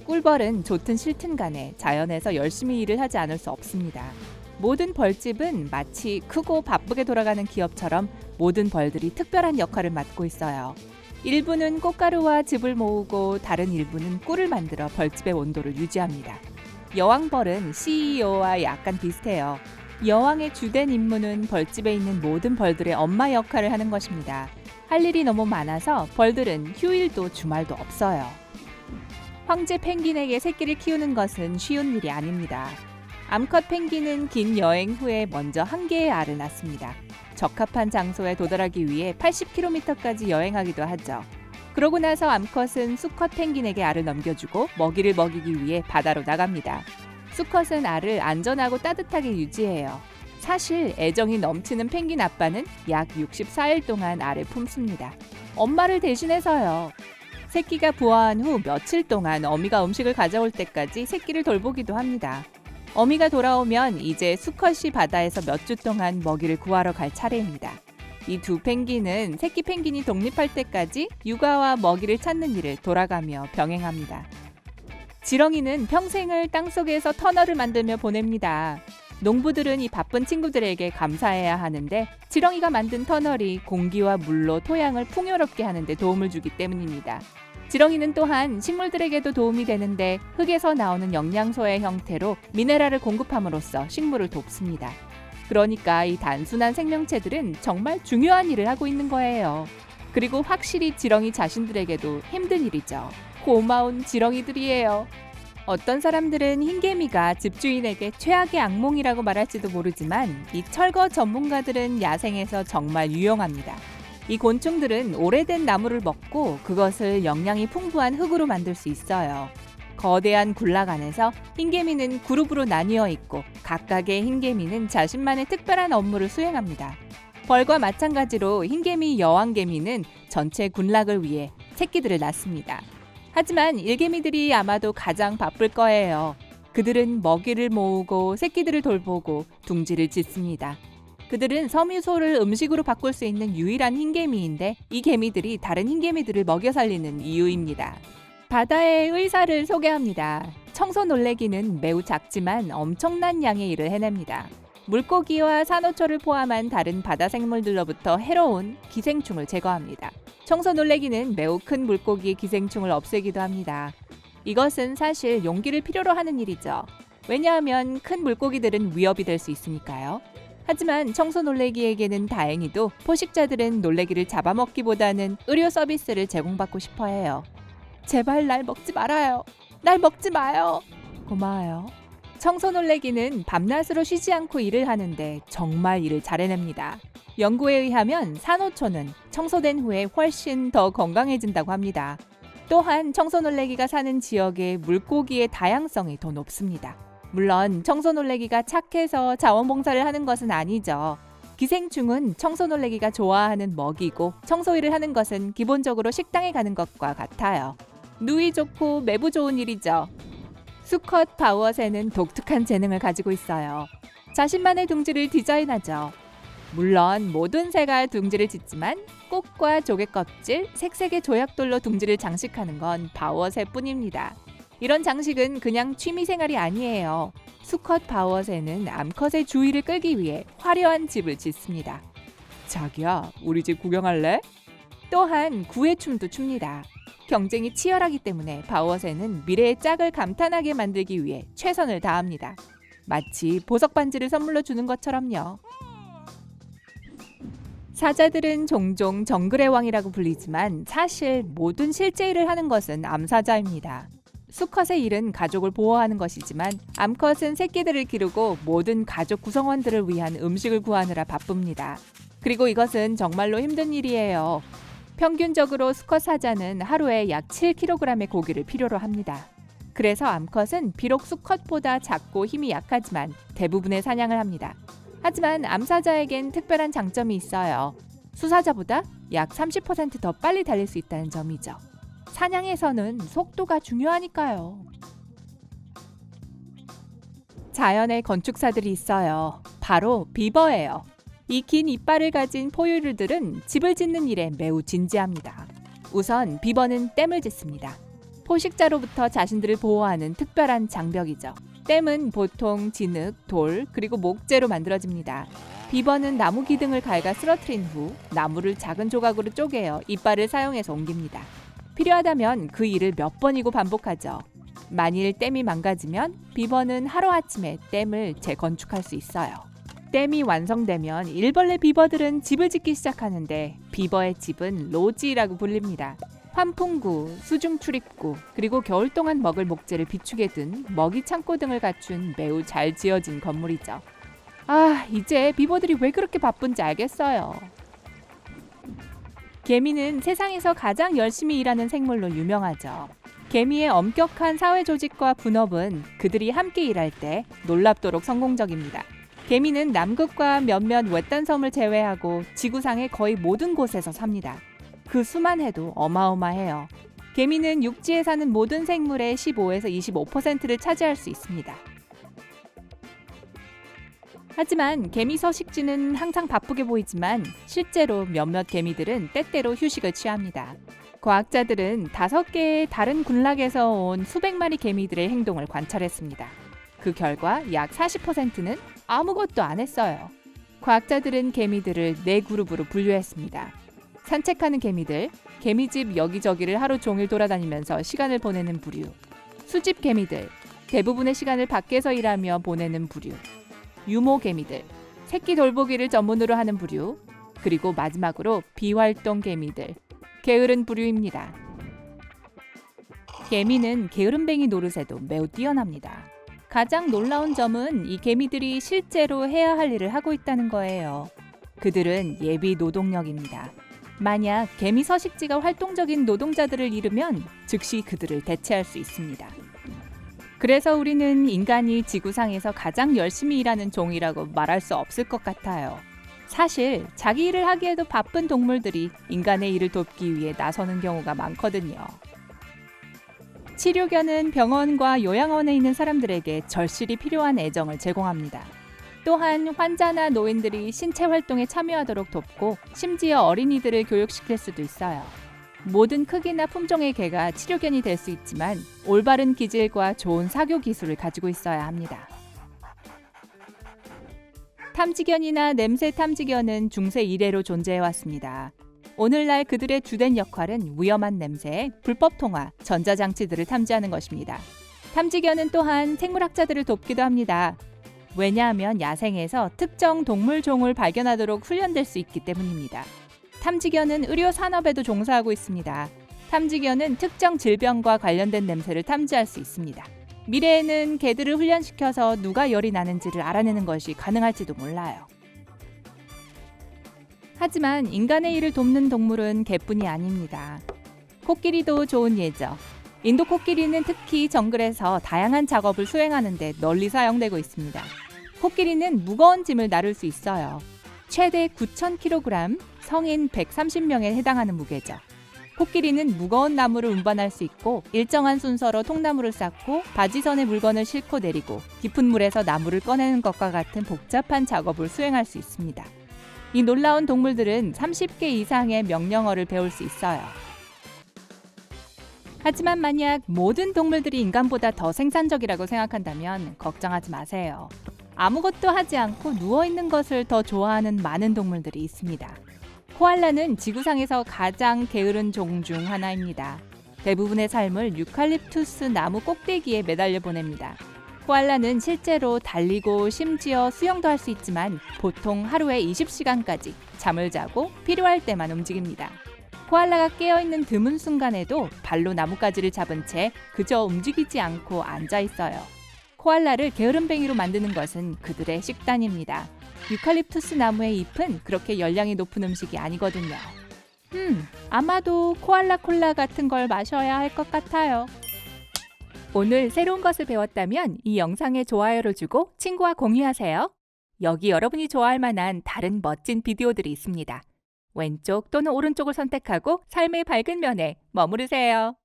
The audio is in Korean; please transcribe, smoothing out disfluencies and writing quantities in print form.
꿀벌은 좋든 싫든 간에 자연에서 열심히 일을 하지 않을 수 없습니다. 모든 벌집은 마치 크고 바쁘게 돌아가는 기업처럼 모든 벌들이 특별한 역할을 맡고 있어요. 일부는 꽃가루와 즙을 모으고 다른 일부는 꿀을 만들어 벌집의 온도를 유지합니다. 여왕벌은 CEO와 약간 비슷해요. 여왕의 주된 임무는 벌집에 있는 모든 벌들의 엄마 역할을 하는 것입니다. 할 일이 너무 많아서 벌들은 휴일도 주말도 없어요. 황제 펭귄에게 새끼를 키우는 것은 쉬운 일이 아닙니다. 암컷 펭귄은 긴 여행 후에 먼저 한 개의 알을 낳습니다. 적합한 장소에 도달하기 위해 80km까지 여행하기도 하죠. 그러고 나서 암컷은 수컷 펭귄에게 알을 넘겨주고 먹이를 먹이기 위해 바다로 나갑니다. 수컷은 알을 안전하고 따뜻하게 유지해요. 사실 애정이 넘치는 펭귄 아빠는 약 64일 동안 알을 품습니다. 엄마를 대신해서요. 새끼가 부화한 후 며칠 동안 어미가 음식을 가져올 때까지 새끼를 돌보기도 합니다. 어미가 돌아오면 이제 수컷이 바다에서 몇 주 동안 먹이를 구하러 갈 차례입니다. 이 두 펭귄은 새끼 펭귄이 독립할 때까지 육아와 먹이를 찾는 일을 돌아가며 병행합니다. 지렁이는 평생을 땅속에서 터널을 만들며 보냅니다. 농부들은 이 바쁜 친구들에게 감사해야 하는데 지렁이가 만든 터널이 공기와 물로 토양을 풍요롭게 하는 데 도움을 주기 때문입니다. 지렁이는 또한 식물들에게도 도움이 되는데 흙에서 나오는 영양소의 형태로 미네랄을 공급함으로써 식물을 돕습니다. 그러니까 이 단순한 생명체들은 정말 중요한 일을 하고 있는 거예요. 그리고 확실히 지렁이 자신들에게도 힘든 일이죠. 고마운 지렁이들이에요. 어떤 사람들은 흰개미가 집주인에게 최악의 악몽이라고 말할지도 모르지만 이 철거 전문가들은 야생에서 정말 유용합니다. 이 곤충들은 오래된 나무를 먹고 그것을 영양이 풍부한 흙으로 만들 수 있어요. 거대한 군락 안에서 흰개미는 그룹으로 나뉘어 있고 각각의 흰개미는 자신만의 특별한 업무를 수행합니다. 벌과 마찬가지로 흰개미 여왕개미는 전체 군락을 위해 새끼들을 낳습니다. 하지만 일개미들이 아마도 가장 바쁠 거예요. 그들은 먹이를 모으고 새끼들을 돌보고 둥지를 짓습니다. 그들은 섬유소를 음식으로 바꿀 수 있는 유일한 흰개미인데 이 개미들이 다른 흰개미들을 먹여 살리는 이유입니다. 바다의 의사를 소개합니다. 청소놀래기는 매우 작지만 엄청난 양의 일을 해냅니다. 물고기와 산호초를 포함한 다른 바다 생물들로부터 해로운 기생충을 제거합니다. 청소놀래기는 매우 큰 물고기의 기생충을 없애기도 합니다. 이것은 사실 용기를 필요로 하는 일이죠. 왜냐하면 큰 물고기들은 위협이 될 수 있으니까요. 하지만 청소놀래기에게는 다행히도 포식자들은 놀래기를 잡아먹기보다는 의료 서비스를 제공받고 싶어 해요. 제발 날 먹지 말아요. 날 먹지 마요. 고마워요. 청소놀래기는 밤낮으로 쉬지 않고 일을 하는데 정말 일을 잘 해냅니다. 연구에 의하면 산호초는 청소된 후에 훨씬 더 건강해진다고 합니다. 또한 청소놀래기가 사는 지역의 물고기의 다양성이 더 높습니다. 물론 청소놀래기가 착해서 자원봉사를 하는 것은 아니죠. 기생충은 청소놀래기가 좋아하는 먹이고 청소일을 하는 것은 기본적으로 식당에 가는 것과 같아요. 누이 좋고 매부 좋은 일이죠. 수컷 바우어새는 독특한 재능을 가지고 있어요. 자신만의 둥지를 디자인하죠. 물론 모든 새가 둥지를 짓지만 꽃과 조개 껍질, 색색의 조약돌로 둥지를 장식하는 건 바우어새뿐입니다. 이런 장식은 그냥 취미생활이 아니에요. 수컷 바우어새는 암컷의 주의를 끌기 위해 화려한 집을 짓습니다. 자기야, 우리 집 구경할래? 또한 구애춤도 춥니다. 경쟁이 치열하기 때문에 바우어새는 미래의 짝을 감탄하게 만들기 위해 최선을 다합니다. 마치 보석 반지를 선물로 주는 것처럼요. 사자들은 종종 정글의 왕이라고 불리지만 사실 모든 실제 일을 하는 것은 암사자입니다. 수컷의 일은 가족을 보호하는 것이지만 암컷은 새끼들을 기르고 모든 가족 구성원들을 위한 음식을 구하느라 바쁩니다. 그리고 이것은 정말로 힘든 일이에요. 평균적으로 수컷 사자는 하루에 약 7kg의 고기를 필요로 합니다. 그래서 암컷은 비록 수컷보다 작고 힘이 약하지만 대부분의 사냥을 합니다. 하지만 암사자에겐 특별한 장점이 있어요. 수사자보다 약 30% 더 빨리 달릴 수 있다는 점이죠. 사냥에서는 속도가 중요하니까요. 자연의 건축사들이 있어요. 바로 비버예요. 이 긴 이빨을 가진 포유류들은 집을 짓는 일에 매우 진지합니다. 우선 비버는 댐을 짓습니다. 포식자로부터 자신들을 보호하는 특별한 장벽이죠. 댐은 보통 진흙, 돌, 그리고 목재로 만들어집니다. 비버는 나무 기둥을 갉아 쓰러뜨린 후 나무를 작은 조각으로 쪼개어 이빨을 사용해서 옮깁니다. 필요하다면 그 일을 몇 번이고 반복하죠. 만일 댐이 망가지면 비버는 하루아침에 댐을 재건축할 수 있어요. 댐이 완성되면 일벌레 비버들은 집을 짓기 시작하는데 비버의 집은 로지라고 불립니다. 환풍구, 수중 출입구, 그리고 겨울 동안 먹을 목재를 비축해 둔 먹이 창고 등을 갖춘 매우 잘 지어진 건물이죠. 이제 비버들이 왜 그렇게 바쁜지 알겠어요. 개미는 세상에서 가장 열심히 일하는 생물로 유명하죠. 개미의 엄격한 사회 조직과 분업은 그들이 함께 일할 때 놀랍도록 성공적입니다. 개미는 남극과 몇몇 외딴 섬을 제외하고 지구상의 거의 모든 곳에서 삽니다. 그 수만 해도 어마어마해요. 개미는 육지에 사는 모든 생물의 15에서 25%를 차지할 수 있습니다. 하지만 개미 서식지는 항상 바쁘게 보이지만 실제로 몇몇 개미들은 때때로 휴식을 취합니다. 과학자들은 5개의 다른 군락에서 온 수백 마리 개미들의 행동을 관찰했습니다. 그 결과 약 40%는 아무것도 안 했어요. 과학자들은 개미들을 4그룹으로 분류했습니다. 산책하는 개미들, 개미집 여기저기를 하루 종일 돌아다니면서 시간을 보내는 부류, 수집 개미들, 대부분의 시간을 밖에서 일하며 보내는 부류, 유모 개미들, 새끼 돌보기를 전문으로 하는 부류, 그리고 마지막으로 비활동 개미들, 게으른 부류입니다. 개미는 게으름뱅이 노릇에도 매우 뛰어납니다. 가장 놀라운 점은 이 개미들이 실제로 해야 할 일을 하고 있다는 거예요. 그들은 예비 노동력입니다. 만약 개미 서식지가 활동적인 노동자들을 잃으면 즉시 그들을 대체할 수 있습니다. 그래서 우리는 인간이 지구상에서 가장 열심히 일하는 종이라고 말할 수 없을 것 같아요. 사실 자기 일을 하기에도 바쁜 동물들이 인간의 일을 돕기 위해 나서는 경우가 많거든요. 치료견은 병원과 요양원에 있는 사람들에게 절실히 필요한 애정을 제공합니다. 또한 환자나 노인들이 신체 활동에 참여하도록 돕고 심지어 어린이들을 교육시킬 수도 있어요. 모든 크기나 품종의 개가 치료견이 될 수 있지만 올바른 기질과 좋은 사교 기술을 가지고 있어야 합니다. 탐지견이나 냄새 탐지견은 중세 이래로 존재해왔습니다. 오늘날 그들의 주된 역할은 위험한 냄새, 불법 통화, 전자장치들을 탐지하는 것입니다. 탐지견은 또한 생물학자들을 돕기도 합니다. 왜냐하면 야생에서 특정 동물종을 발견하도록 훈련될 수 있기 때문입니다. 탐지견은 의료 산업에도 종사하고 있습니다. 탐지견은 특정 질병과 관련된 냄새를 탐지할 수 있습니다. 미래에는 개들을 훈련시켜서 누가 열이 나는지를 알아내는 것이 가능할지도 몰라요. 하지만 인간의 일을 돕는 동물은 개뿐이 아닙니다. 코끼리도 좋은 예죠. 인도 코끼리는 특히 정글에서 다양한 작업을 수행하는 데 널리 사용되고 있습니다. 코끼리는 무거운 짐을 나를 수 있어요. 최대 9,000kg, 성인 130명에 해당하는 무게죠. 코끼리는 무거운 나무를 운반할 수 있고 일정한 순서로 통나무를 쌓고 바지선에 물건을 싣고 내리고 깊은 물에서 나무를 꺼내는 것과 같은 복잡한 작업을 수행할 수 있습니다. 이 놀라운 동물들은 30개 이상의 명령어를 배울 수 있어요. 하지만 만약 모든 동물들이 인간보다 더 생산적이라고 생각한다면 걱정하지 마세요. 아무것도 하지 않고 누워있는 것을 더 좋아하는 많은 동물들이 있습니다. 코알라는 지구상에서 가장 게으른 종 중 하나입니다. 대부분의 삶을 유칼립투스 나무 꼭대기에 매달려 보냅니다. 코알라는 실제로 달리고 심지어 수영도 할 수 있지만 보통 하루에 20시간까지 잠을 자고 필요할 때만 움직입니다. 코알라가 깨어있는 드문 순간에도 발로 나뭇가지를 잡은 채 그저 움직이지 않고 앉아 있어요. 코알라를 게으름뱅이로 만드는 것은 그들의 식단입니다. 유칼립투스 나무의 잎은 그렇게 열량이 높은 음식이 아니거든요. 아마도 코알라 콜라 같은 걸 마셔야 할 것 같아요. 오늘 새로운 것을 배웠다면 이 영상에 좋아요를 주고 친구와 공유하세요. 여기 여러분이 좋아할 만한 다른 멋진 비디오들이 있습니다. 왼쪽 또는 오른쪽을 선택하고 삶의 밝은 면에 머무르세요.